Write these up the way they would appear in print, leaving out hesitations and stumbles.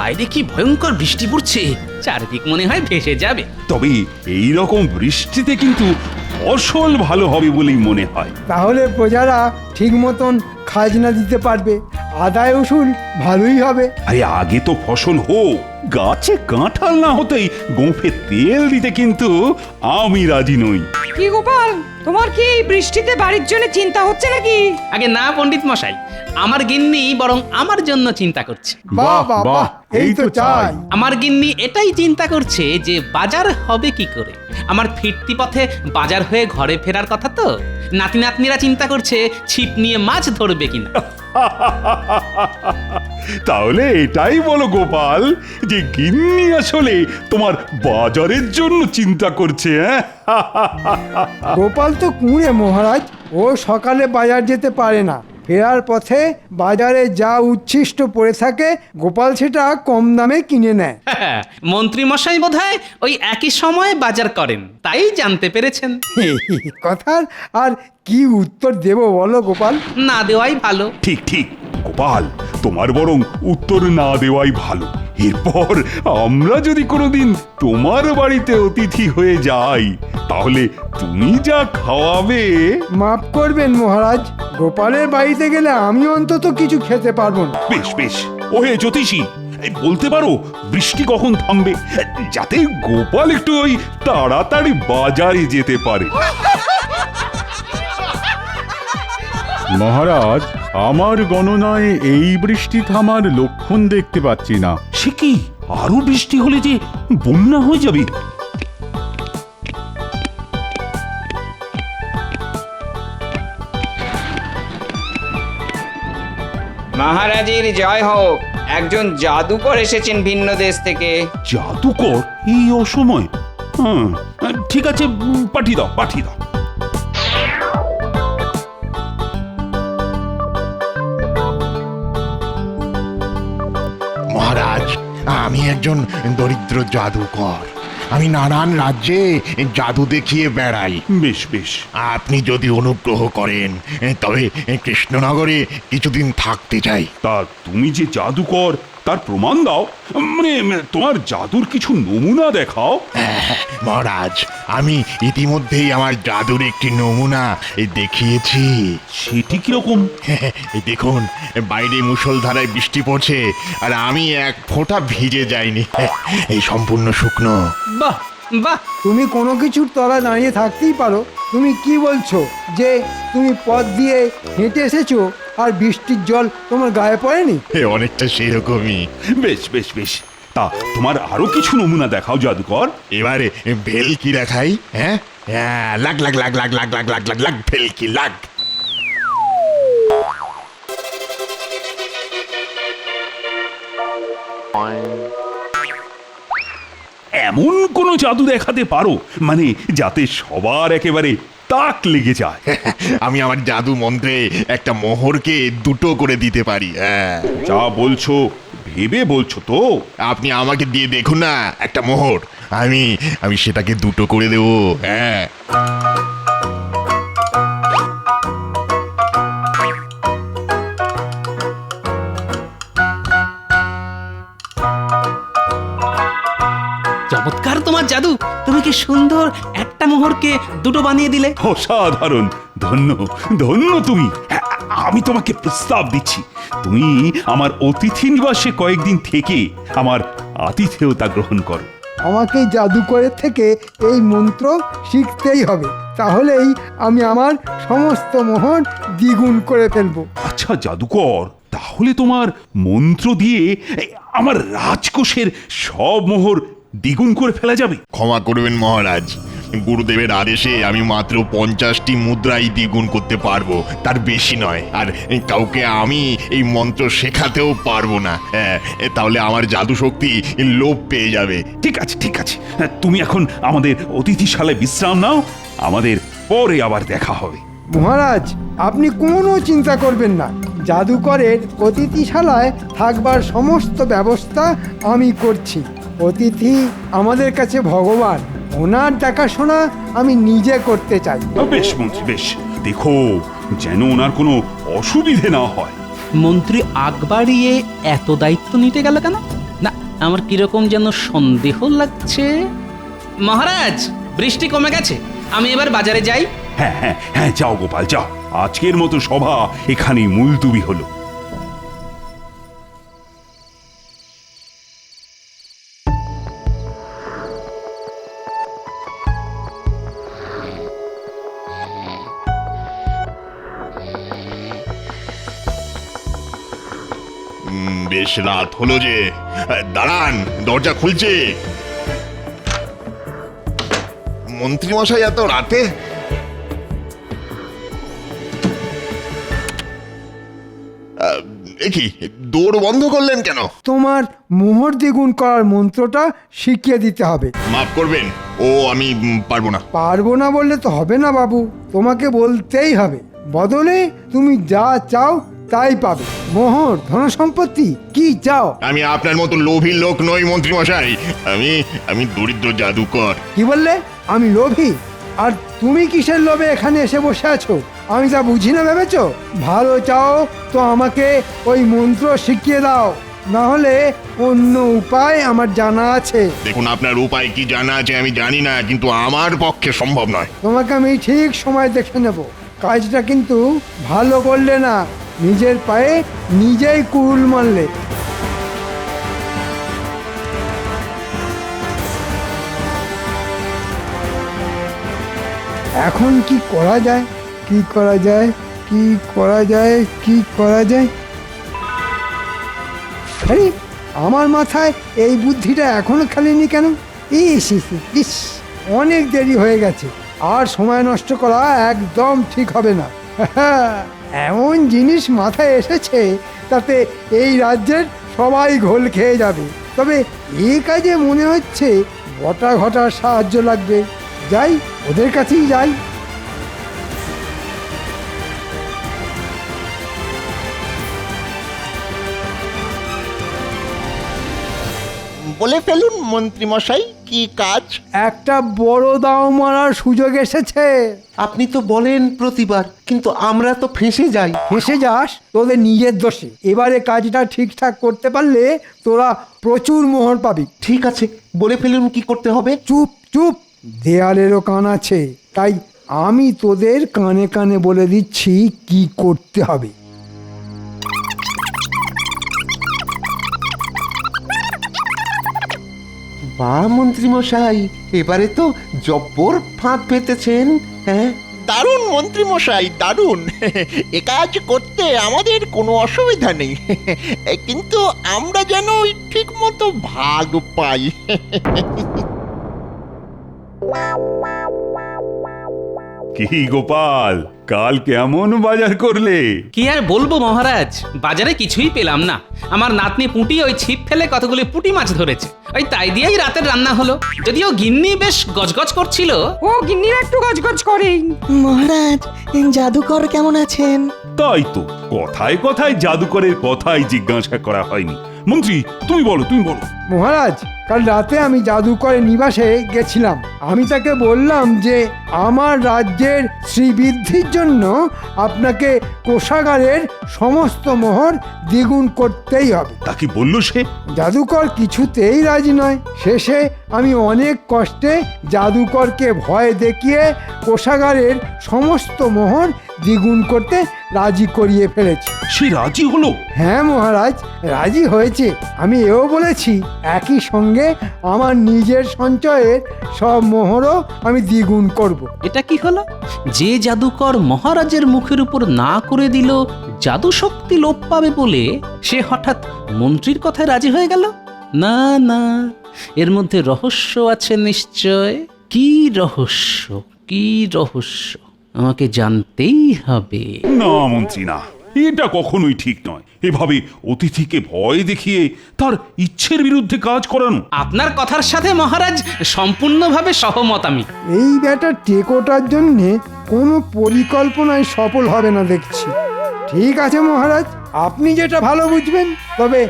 বাইরে কি ভয়ঙ্কর বৃষ্টি পড়ছে, চারদিক মনে হয় ভেসে যাবে। তবে এই রকম বৃষ্টিতে কিন্তু ফসল ভালো হবে বলেই মনে হয়। তাহলে প্রজারা ঠিক মতন খাজনা দিতে পারবে, আদায় উসুল ভালোই হবে। আরে আগে তো ফসল হোক, গাছে কাঁঠাল না হতেই গোঁফে তেল দিতে কিন্তু আমি রাজি নই। কি গোপাল, তোমার কি এই বৃষ্টিতে বাড়ির জন্য চিন্তা হচ্ছে নাকি? আগে না পণ্ডিত মশাই, আমার গিন্নি বরং আমার জন্য চিন্তা করছে। বাহ বাহ বাহ, এই তো চাই। আমার গিন্নি এটাই চিন্তা করছে যে বাজার হবে কি করে। আমার ফিরতি পথে বাজার হয়ে ঘরে ফেরার কথা তো। নাতি নাতনিরা চিন্তা করছে ছিপ নিয়ে মাছ ধরবে কিনা। তাহলে এটাই বলো গোপাল, যে গিন্নি আসলে তোমার বাজারের জন্য চিন্তা করছে। হ্যাঁ, গোপাল তো কুঁড়ে মহারাজ, ও সকালে বাজার যেতে পারে না। ফেরার পথে বাজারে যা উচ্ছিষ্ট পড়ে থাকে গোপাল সেটা কম দামে কিনে নেয়। মন্ত্রী মশাই বোধহয় ওই একই সময়ে বাজার করেন, তাই জানতে পেরেছেন। কথার আর কি উত্তর দেব বলো গোপাল? না দেওয়াই ভালো। ঠিক ঠিক গোপাল, তোমার বরং উত্তর না দেওয়াই ভালো। এরপর আমরা যদি কোনোদিন তোমার বাড়িতে অতিথি হয়ে যাই, তাহলে তুমি যা খাওয়াবে। মাফ করবেন মহারাজ, গোপালের বাড়িতে গেলে আমি অন্তত কিছু খেতে পারবো না। বেশ বেশ, ওহে জ্যোতিষী, এই বলতে পারো বৃষ্টি কখন থামবে, যাতে গোপাল একটু ওই তাড়াতাড়ি বাজারে যেতে পারে। মহারাজ, আমার গণনায় এই বৃষ্টি থামার লক্ষণ দেখতে পাচ্ছি না। সে কি, আরো বৃষ্টি হলে যে বন্যা হয়ে যাবে। মহারাজের জয় হোক। একজন জাদুকর এসেছেন ভিন্ন দেশ থেকে। জাদুকর এই অসময়? হ্যাঁ, ঠিক আছে, পাঠিয়ে দাও পাঠিয়ে দাও। মহারাজ, আমি একজন দরিদ্র জাদুকর। আমি নানান রাজ্যে জাদু দেখিয়ে বেড়াই। বেশ বেশ, আপনি যদি অনুগ্রহ করেন তবে কৃষ্ণনগরে কিছুদিন থাকতে চাই। তা তুমি যে জাদুকর তার প্রমাণ দাও, মানে তোমার জাদুর কিছু নমুনা দেখাও। মহারাজ, আমি ইতিমধ্যেই আমার জাদুর একটি নমুনা দেখিয়েছি। সেটি কিরকম? এই দেখুন, বাইরে মুষলধারায় বৃষ্টি পড়ছে আর আমি এক ফোঁটা ভিজে যাইনি। এই সম্পূর্ণ শুকনো। বাহ বাহ, তুমি কোনো কিছুর তলা দাঁড়িয়ে থাকতেই পারো। তুমি কি বলছো যে তুমি পথ দিয়ে হেঁটে এসেছো আর বৃষ্টির জল তোমার গায়ে পড়েনি? অনেকটা সেরকমই। বেশ বেশ বেশ, তা তোমার আরো কিছু নমুনা দেখাও জাদুকর। এবারে ভেলকি দেখাই। হ্যাঁ, লাগ লাগ লাগ লাগ লাগ লাগ লাগ লাগ লাগ ভেলকি লাগ। এমন কোন জাদু দেখাতে পারো মানে যাতে সবার একেবারে তাক লেগে যায়? আমি আমার জাদু মন্ত্রে একটা মোহরকে দুটো করে দিতে পারি। যা বলছো ভেবে বলছো তো? আপনি আমাকে দিয়ে দেখুন না একটা মোহর, আমি সেটাকে দুটো করে দেবো। হ্যাঁ, চমৎকার তোমার জাদু। তুমি কি সুন্দর একটা মোহরকে দুটো বানিয়ে দিলে। অসাধারণ, ধন্য ধন্য তুমি। আমি তোমাকে প্রস্তাব দিচ্ছি, তুমি আমার অতিথি নিবাসে কয়েকদিন থেকে আমার আতিথেয়তা গ্রহণ করো। আমাকে জাদুকরের থেকে এই মন্ত্র শিখতেই হবে, তাহলেই আমি আমার সমস্ত মোহর দ্বিগুণ করে ফেলবো। আচ্ছা জাদুকর, তাহলে তোমার মন্ত্র দিয়ে আমার রাজকোষের সব মোহর দ্বিগুণ করে ফেলা যাবে? ক্ষমা করবেন মহারাজ, গুরুদেবের আদেশে আমি মাত্র 50টি মুদ্রাই দ্বিগুণ করতে পারবো, তার বেশি নয়। আর কাউকে আমি এই মন্ত্র শেখাতেও পারবো না। তাহলে আমার জাদু শক্তি লোপ পেয়ে যাবে। ঠিক আছে ঠিক আছে, তুমি এখন আমাদের অতিথিশালায় বিশ্রাম নাও, আমাদের পরে আবার দেখা হবে। মহারাজ, আপনি কোনো চিন্তা করবেন না, জাদুকরের অতিথিশালায় থাকবার সমস্ত ব্যবস্থা আমি করছি। অতিথি আমাদের কাছে ভগবান, ওনার দেখাশোনা আমি নিজে করতে চাই। বেশ মন্ত্রী বেশ, দেখো যেন ওনার কোনো অসুবিধে না হয়। মন্ত্রী আগ বাড়িয়ে এত দায়িত্ব নিতে গেল কেন? না আমার কিরকম যেন সন্দেহ লাগছে। মহারাজ, বৃষ্টি কমে গেছে, আমি এবার বাজারে যাই। হ্যাঁ হ্যাঁ হ্যাঁ, যাও গোপাল যাও, আজকের মতো সভা এখানেই মুলতুবি হলো। বেশ রাত হলো যে, দাঁড়ান, দরজা খুলছে। মন্ত্রী মশাই এত রাতে? কি দৌড় বন্ধ করলেন কেন? তোমার মোহর দ্বিগুণ করার মন্ত্রটা শিখিয়ে দিতে হবে। মাফ করবেন, ও আমি পারবো না। পারবো না বললে তো হবে না বাবু, তোমাকে বলতেই হবে। বদলে তুমি যা চাও তাই পাবে। মোহর, ধন সম্পত্তি, কি চাও? আমি আপনার মতো লোভী লোক নই মন্ত্রী মশাই, আমি দরিদ্র জাদুকর। কি বললে? আমি লোভী? আর তুমি কিসের লোভে এখানে এসে বসে আছো? আমি যা বুঝি না ভেবেছো? ভালো চাও তো আমাকে ওই মন্ত্র শিখিয়ে দাও, না হলে অন্য উপায় আমার জানা আছে। দেখুন, আপনার উপায় কি জানা আছে আমি জানি না, কিন্তু আমার পক্ষে সম্ভব নয়। তোমাকে আমি ঠিক সময় দেখে নেব। কাজটা কিন্তু ভালো করলে না, নিজের পায়ে নিজেই কুড়ুল মারলে। এখন কি করা যায়? কি করা যায়? কি করা যায়? কি করা যায়? আরে, আমার মাথায় এই বুদ্ধিটা এখনো খেলেনি কেন? ইস ইস ইস, অনেক দেরি হয়ে গেছে, আর সময় নষ্ট করা একদম ঠিক হবে না। এমন জিনিস মাথায় এসেছে তাতে এই রাজ্যের সবাই ঘোল খেয়ে যাবে। তবে এই কাজে মনে হচ্ছে বটা ঘটার সাহায্য লাগবে। যাই, ওদের কাছেই যাই। বলে ফেলুন মন্ত্রী মশাই, কি কাজ? একটা বড় দাও মারার সুযোগ এসেছে। আপনি তো বলেন প্রতিবার, কিন্তু আমরা তো ফেঁসে যাই। ফেঁসে যাস তোদের নিজের দোষে। এবারে কাজটা ঠিকঠাক করতে পারলে তোরা প্রচুর মোহর পাবি। ঠিক আছে, বলে ফেলুন কি করতে হবে। চুপ চুপ, দেয়ালেরও কান আছে, তাই আমি তোদের কানে কানে বলে দিচ্ছি কি করতে হবে। বা মন্ত্রী মশাই, এবারে তো জব্বর ফাঁদ পেতেছেন। হ্যাঁ, দারুণ মন্ত্রী মশাই, দারুণ। এ কাজ করতে আমাদের কোনো অসুবিধা নেই, কিন্তু আমরা যেন ঠিক মতো ভাগ পাই। কি গোপাল, কাল কেমন বাজার করলে? কি আর বলবো মহারাজ, বাজারে কিছুই পেলাম না। আমার নাতনি পুঁটি ওই ছিপ ফেলে কতগুলি পুঁটি মাছ ধরেছে, ওই তাই দিয়েই রাতের রান্না হলো। যদিও গিন্নি বেশ গজগজ করছিল। ও গিন্নিরা একটু গজগজ করেই। মহারাজ, জাদুকর কেমন আছেন? তাই তো, কথায় কথায় জাদুকরের কথাই জিজ্ঞাসা করা হয়নি। মন্ত্রী, তুমি বলো, তুমি বলো। মহারাজ, কাল রাতে আমি জাদুকরের নিবাসে গেছিলাম। আমি তাকে বললাম যে আমার রাজ্যের শ্রীবৃদ্ধির জন্য আপনাকে কোষাগারের সমস্ত মোহর দ্বিগুণ করতেই হবে। তা কি বললো সে? জাদুকর কিছুতেই রাজি নয়। শেষে আমি অনেক কষ্টে জাদুকরকে ভয় দেখিয়ে কোষাগারের সমস্ত মোহর দ্বিগুণ করতে রাজি করিয়ে ফেলেছি। সে রাজি হলো? হ্যাঁ মহারাজ, রাজি হয়েছে। আমি এও বলেছি একই সঙ্গে আমার নিজের সঞ্চয়ের সব মোহরও আমি দ্বিগুণ করব। এটা কি হলো? যে জাদুকর মহারাজের মুখের উপর না করে দিল জাদু শক্তি লোপ পাবে বলে, সে হঠাৎ মন্ত্রীর কথায় রাজি হয়ে গেল। না না, এর মধ্যে রহস্য আছে নিশ্চয়। কি রহস্য, কি রহস্য, আমাকে জানতেই হবে। না মন্ত্রী, না, এটা কখনোই ঠিক নয়। এভাবে অতিথিকে ভয় দেখিয়ে তার ইচ্ছের বিরুদ্ধে কাজ করানো। আপনার কথার সাথে মহারাজ সম্পূর্ণভাবে সহমত আমি। এই ব্যাটা টেকোটার জন্যে কোনো পরিকল্পনায় সফল হবে না দেখছি। ঠিক আছে মহারাজ, আপনি যেটা ভালো বুঝবেন। তবে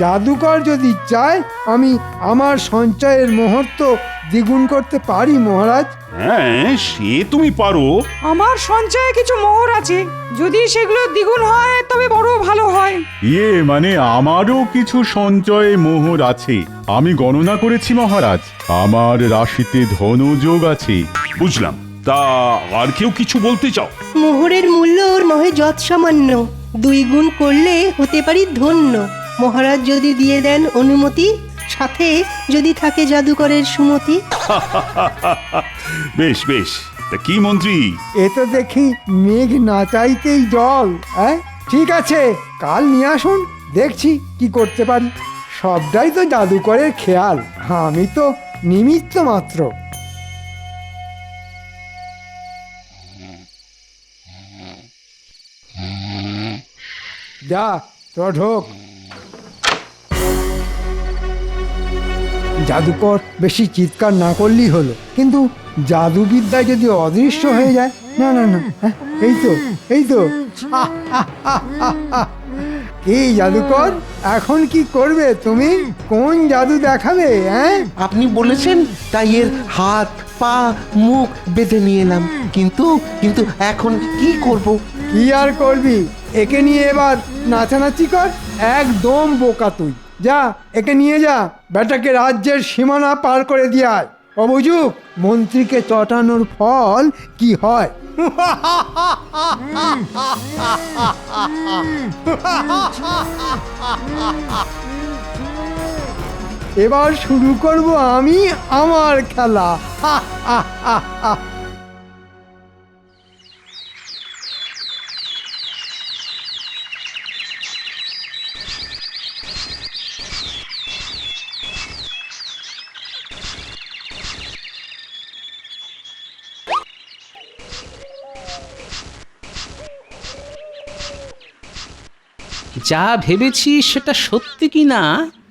জাদুকর যদি চায় আমি আমার সঞ্চয়ের মুহূর্ত দ্বিগুণ করতে পারি মহারাজ। হ্যাঁ, সে তুমি পারো। আমার সঞ্চয়ে কিছু মোহর আছে, যদি সেগুলো দ্বিগুণ হয় তবে বড় ভালো হয়। মানে আমারও কিছু সঞ্চয়ে মোহর আছে। আমি গণনা করেছি মহারাজ, আমার রাশিতে ধনযোগ আছে। বুঝলাম। তা আর কেউ কিছু বলতে চাও? মোহরের মূল্য ওর নহে যৎ সামান্য, 2 গুণ করলে হতে পারি ধন্য। মহারাজ যদি দিয়ে দেন অনুমতি, সাথে যদি থাকে জাদুকরের সুমতি। বেশ বেশ, তা কি মন্ত্রী? এ তো দেখি মেঘ না চাইতেই জল। হ্যাঁ, ঠিক আছে, কাল নিয়ে আসুন, দেখছি কি করতে পারি। সবটাই তো জাদুকরের খেয়াল, আমি তো নিমিত্ত মাত্র। যা, তোরা ঢোক। জাদুকর বেশি চিৎকার না করলেই হলো, কিন্তু জাদুবিদ্যায় যদি অদৃশ্য হয়ে যায়। না না না, হ্যাঁ, এই তো কি জাদুকর, এখন কি করবে তুমি? কোন জাদু দেখাবে? হ্যাঁ, আপনি বলেছেন তাই এর হাত পা মুখ বেঁধে নিয়ে এলাম, কিন্তু কিন্তু এখন কি করব? কি আর করবি, একে নিয়ে এবার নাচানাচি কর। একদম বোকা তুই। যা, একে নিয়ে যা, বেটাকে রাজ্যের সীমানা পার করে দিয়ে আয়। অবুঝুক, মন্ত্রীকে চটানোর ফল কি হয়। এবার শুরু করব আমি আমার খেলা। যা ভেবেছি সেটা সত্যি কি না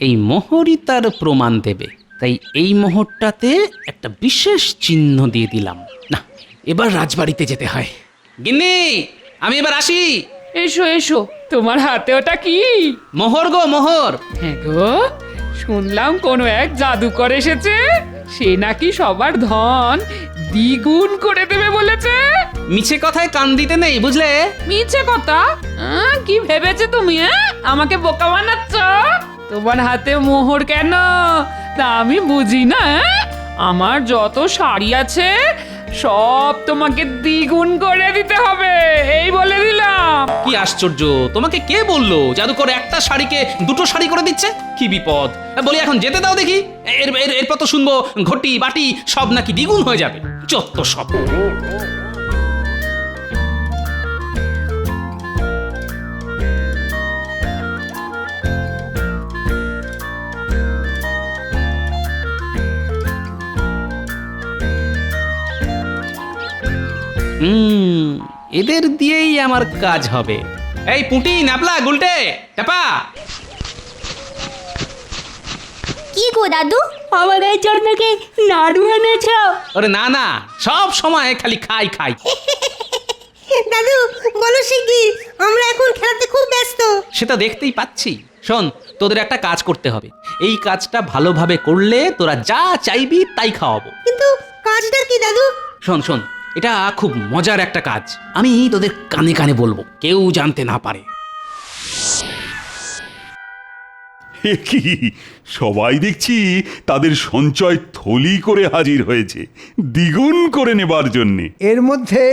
এই মোহরই তার প্রমাণ দেবে। তাই এই মোহরটাতে একটা বিশেষ চিহ্ন দিয়ে দিলাম। না, এবার রাজবাড়িতে যেতে হয়। গিন্নি, আমি এবার আসি। এসো এসো, তোমার হাতে ওটা কি? মোহর গো, মোহর। হ্যাঁ গো, শুনলাম কোনো এক জাদুকর এসেছে, সে নাকি সবার ধন দ্বিগুণ করে দেবে বলেছে। মিছে কথায় কান দিতে নেই, বুঝলে? মিছে কথা? কি ভেবেছে তুমি? আমাকে বোকা বানাচ্ছ? তোমার হাতে মোহর কেন তা আমি বুঝি না। আমার যত শাড়ি আছে সব তোমাকে দ্বিগুণ করে দিতে হবে, এই বলে দিলাম। কি আশ্চর্য, তোমাকে কে বললো জাদুকর একটা শাড়িকে 2টো শাড়ি করে দিচ্ছে? কি বিপদ! বলি এখন যেতে দাও দেখি, এরপর তো শুনবো ঘটি বাটি সব নাকি দ্বিগুণ হয়ে যাবে। যত সব। এদের দিয়েই আমার কাজ হবে। এই পুঁটি, নাপলা, গুলটে, চাপা। কি গো দাদু, আমাদের জন্য কি নাড়ু এনেছ? আরে না না, সব সময় খালি খাই খাই। দাদু বলো শিগগির, আমরা এখন খেলাতে খুব ব্যস্ত। সেটা দেখতেই পাচ্ছি। শোন, তোদের একটা কাজ করতে হবে। এই কাজটা ভালোভাবে করলে তোরা যা চাইবি তাই খাওয়াবো। কিন্তু কাজটা কি দাদু? শোন শোন, এটা খুব মজার একটা কাজ। আমি তোদের কানে কানে বলবো, কেউ জানতে না পারে। কি সবাই দেখছি তাদের সঞ্চয় থলি করে হাজির হয়েছে দ্বিগুণ করে নেবার জন্যে। এর মধ্যে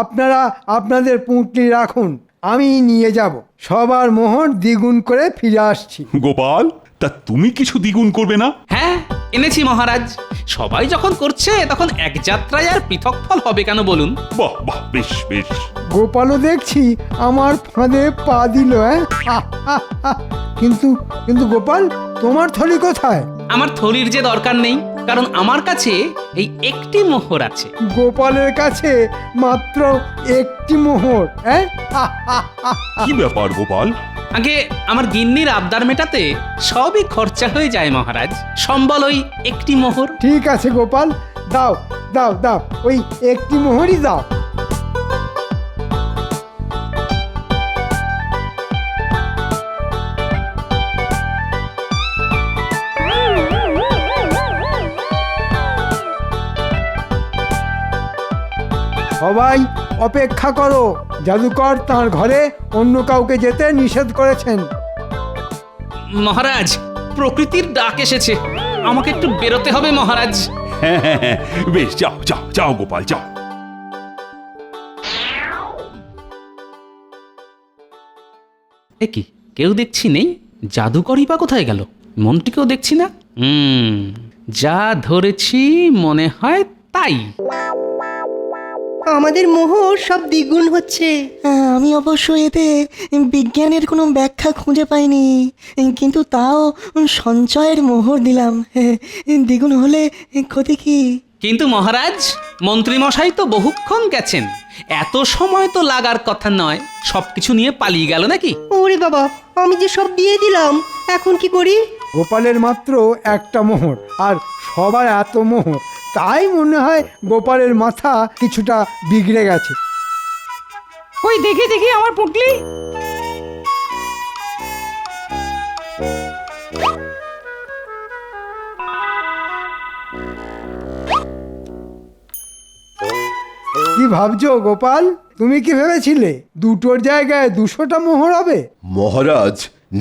আপনারা আপনাদের পুঁটলি রাখুন, আমি নিয়ে যাব। সবার মোহর দ্বিগুণ করে ফিরে আসছি। গোপাল, তা তুমি কিছু দ্বিগুণ করবে না? হ্যাঁ, এনেছি মহারাজ। সবাই যখন করছে তখন এক যাত্রায় আর পৃথক ফল হবে কেন বলুন? বাহ বাহ, বেশ বেশ। গোপালও দেখছি আমার ফাঁদে পা দিল। কিন্তু কিন্তু গোপাল, তোমার থলি কোথায়? আমার থলির যে দরকার নেই, কারণ আমার কাছে এই একটি মোহর আছে। গোপালের কাছে মাত্র একটি মোহর? কি ব্যাপার গোপাল? আগে আমার গিন্নির আবদার মেটাতে সবই খরচা হয়ে যায় মহারাজ। সম্বল ওই একটি মোহর। ঠিক আছে গোপাল, দাও দাও দাও, ওই একটি মোহরই দাও। সবাই অপেক্ষা করো, জাদুকর তার ঘরে অন্য কাউকে যেতে নিষেধ করেছেন। মহারাজ, প্রকৃতির ডাক এসেছে, আমাকে একটু বেরোতে হবে মহারাজ। হ্যাঁ হ্যাঁ হ্যাঁ, বেশ যাও যাও যাও গোপাল যাও। এ কি, কেউ দেখছি নেই? জাদুকরই বা কোথায় গেল? মন্ত্রীকেও দেখছি না। যা ধরেছি মনে হয় তাই। আমাদের মোহর সব দ্বিগুণ হচ্ছে। আমি অবশ্য এতে বিজ্ঞানের কোনো ব্যাখ্যা খুঁজে পাইনি, কিন্তু তাও সঞ্চয়ের মোহর দিলাম। দ্বিগুণ হলে ক্ষতি কি? কিন্তু মহারাজ, মন্ত্রীমশাই তো বহুক্ষণ গেছেন, এত সময় তো লাগার কথা নয়। সবকিছু নিয়ে পালিয়ে গেল নাকি? ওরে বাবা, আমি যে সব দিয়ে দিলাম, এখন কি করি? গোপালের মাত্র একটা মোহর, আর সবার এত মোহর, তাই মনে হয় গোপালের মাথা কিছুটা বিগড়ে গেছে। ওই দেখি দেখি আমার পুটলি। কি ভাবছো গোপাল? তুমি কি ভেবেছিলে দুটোর জায়গায় 200টা মোহর হবে? মহারাজ,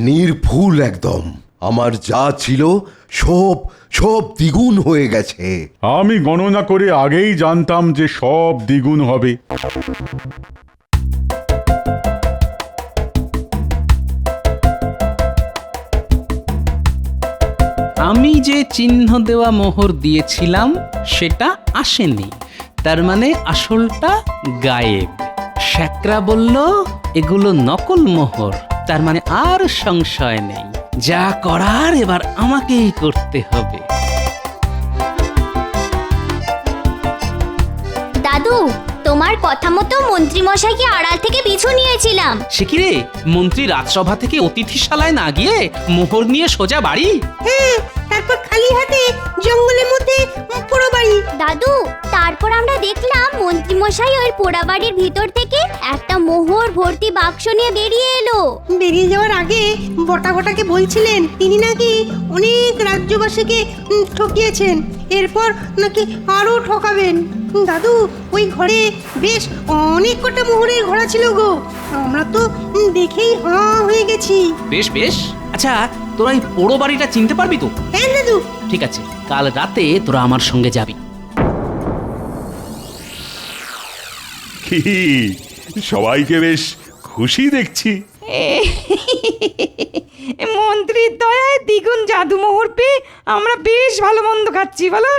নির্ভুল একদম। আমার যা ছিল সব সব দ্বিগুণ হয়ে গেছে। আমি গণনা করে আগেই জানতাম যে সব দ্বিগুণ হবে। আমি যে চিহ্ন দেওয়া মোহর দিয়েছিলাম সেটা আসেনি, তার মানে আসলটা গায়েব। শ্যাকরা বলল এগুলো নকল মোহর, তার মানে আর সংশয় নেই। যা করার এবার আমাকেই করতে হবে। দাদু, তোমার কথা মতো মন্ত্রীমশাইকে আড়াল থেকে পিছু নিয়েছিলাম। সে কি রে, মন্ত্রী রাজসভা থেকে অতিথিশালায় না গিয়ে মোহর নিয়ে সোজা বাড়ি? হ্যাঁ, তারপর খালি হাতে জঙ্গলের মধ্যে পুরো বাড়ি। দাদু, তারপর আমরা দেখলাম মন্ত্রীমশাই ওই পোড়া বাড়ির ভিতর থেকে একটা মোহর ভর্তি বাক্স নিয়ে বেরিয়ে এলো। বেরিয়ে যাওয়ার আগে বটা বটাকে বলছিলেন তিনি নাকি অনেক রাজ্যবাসীকে ঠকিয়েছেন, এরপর নাকি আরো ঠকাবেন। দাদু, ওই ঘরে বেশ অনেক কটা মোহরের ঘোড়া ছিল গো, আমরা তো দেখেই হাঁ হয়ে গেছি। বেশ বেশ, আচ্ছা তোরা এই পোড়ো বাড়িটা চিনতে পারবি তো? হ্যাঁ দাদু। ঠিক আছে, কাল রাতে তোরা আমার সঙ্গে যাবি। কি সবাইকে বেশ খুশি দেখছি। মন্ত্রীর দয়ায় দ্বিগুণ জাদু মোহর পেয়ে আমরা বেশ ভালো মন্দ খাচ্ছি, বলো?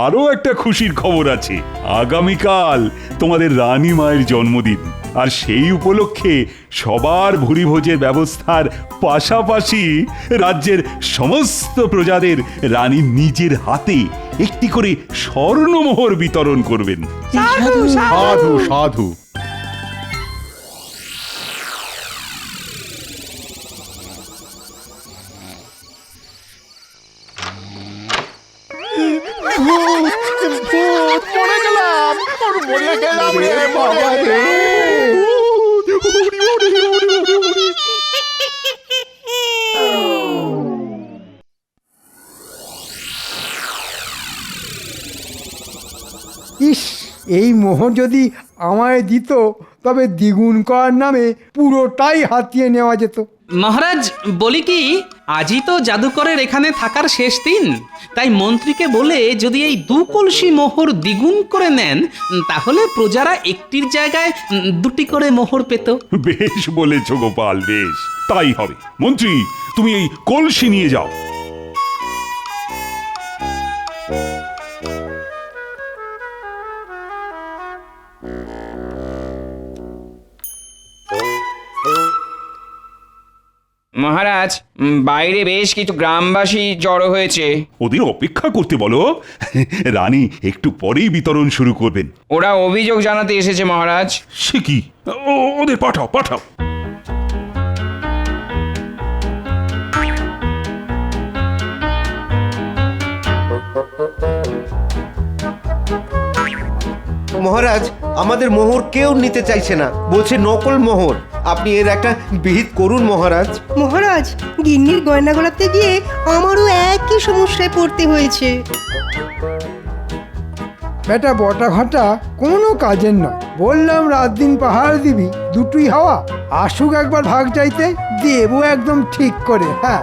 আরো একটা খুশির খবর আছে, আগামীকাল তোমাদের রানী মায়ের জন্মদিন, আর সেই উপলক্ষে সবার ভুরিভোজের ব্যবস্থার পাশাপাশি রাজ্যের সমস্ত প্রজাদের রানী নিজের হাতে একটি করে স্বর্ণমোহর বিতরণ করবেন। সাধু সাধু সাধু। ইস, এই মোহর যদি আমায় দিত তবে দ্বিগুণ করার নামে পুরোটাই হাতিয়ে নেওয়া যেত। মহারাজ, বলি কি, আজই তো জাদুকরের এখানে থাকার শেষ দিন, তাই মন্ত্রীকে বলে যদি এই 2 কলসি মোহর দ্বিগুণ করে নেন, তাহলে প্রজারা একটির জায়গায় 2টি করে মোহর পেত। বেশ বলেছ গোপাল, বেশ তাই হবে। মন্ত্রী, তুমি এই কলসি নিয়ে যাও। মহারাজ, বাইরে বেশ কিছু গ্রামবাসী জড়ো হয়েছে। ওদের অপেক্ষা করতে বলো, রানী একটু পরেই বিতরণ শুরু করবেন। ওরা অভিযোগ জানাতে এসেছে মহারাজ। সে কি, ওদের পাঠাও পাঠাও। মহারাজ, আমাদের মোহর কেউ নিতে চাইছে না, বলছে নকল মোহর। আপনি এর একটা বিহিত করুন মহারাজ। মহারাজ, গিন্নির গয়না গড়াতে গিয়ে আমারও একই সমস্যায় পড়তে হয়েছে। বেটা বটা ঘটা কোনো কাজের নয়। বললাম রাত দিন পাহাড় দিবি, দুটোই হাওয়া। আসুক একবার ভাগ চাইতে, দেবো একদম ঠিক করে। হ্যাঁ,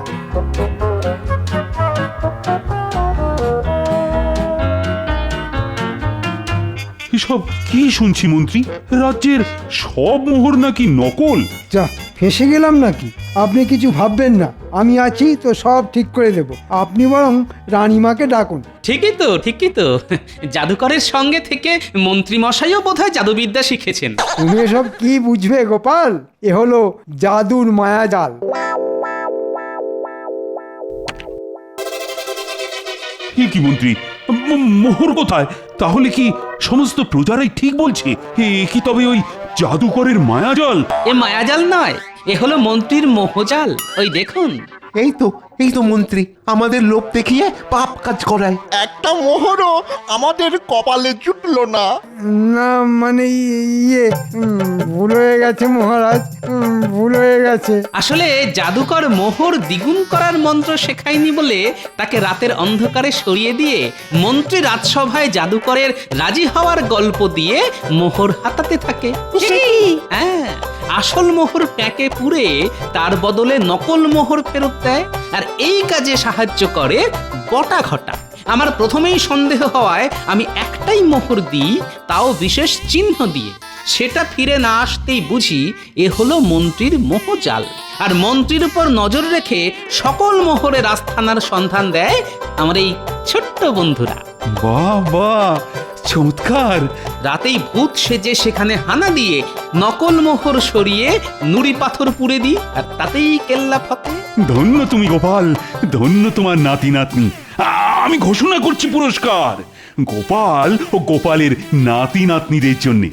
এসব কি শুনছি মন্ত্রী? রাজ্যের সব মোহর নাকি নকল? যা ফেসে গেলাম নাকি? আপনি কিছু ভাববেন না, আমি আছি তো, সব ঠিক করে দেব। আপনি বরং রানীমাকে ডাকুন। ঠিকই তো জাদুকরের সঙ্গে থেকে মন্ত্রী মশাইও বোধহয় জাদুবিদ্যা শিখেছেন। তুমি এসব কি বুঝবে গোপাল? এ হলো জাদুর মায়াজাল। কি মন্ত্রী, মোহর কোথায়? তাহলে কি সমস্ত প্রজারাই ঠিক বলছে? কি তবে ওই জাদুকরের মায়াজাল? এ মায়াজাল নয়, এ হলো মন্ত্রীর মোহজাল। ওই দেখুন। এই তো মন্ত্রী আমাদের লোভ দেখিয়ে পাপ কাজ করায়। একটা মোহরও আমাদের কপালে জুটলো না। না মানে ভুল হয়ে গেছে মহারাজ, ভুল হয়ে গেছে। আসলে জাদুকর মোহর দ্বিগুণ করার মন্ত্র শেখায়নি বলে তাকে রাতের অন্ধকারে সরিয়ে দিয়ে মন্ত্রী রাজসভায় জাদুকরের রাজি হওয়ার গল্প দিয়ে মোহর হাতাতে থাকে। হ্যাঁ, আসল মোহর প্যাকে পুরে তার বদলে নকল মোহর ফেরত দেয়। আর এই কাজে সাহায্য করে বটা ঘটা। আমার প্রথমেই সন্দেহ হওয়ায় আমি একটাই মোহর দিই, তাও বিশেষ চিহ্ন দিয়ে। সেটা ফিরে না আসতেই বুঝি এ হলো মন্ত্রীর মোহজাল। আর মন্ত্রীর উপর নজর রেখে সকল মোহরের আস্থানার সন্ধান দেয় আমার এই ছোট্ট বন্ধুরা। বাহ বাহ, চমৎকার! রাতেই ভূত সেজে সেখানে হানা দিয়ে নকল মোহর সরিয়ে নুড়ি পাথর পুড়ে দিই, আর তাতেই কেল্লা ফতে। ধন্য তুমি গোপাল, ধন্য তোমার নাতি নাতনি। আমি ঘোষণা করছি পুরস্কার গোপাল ও গোপালের নাতি নাতনিদের জন্য।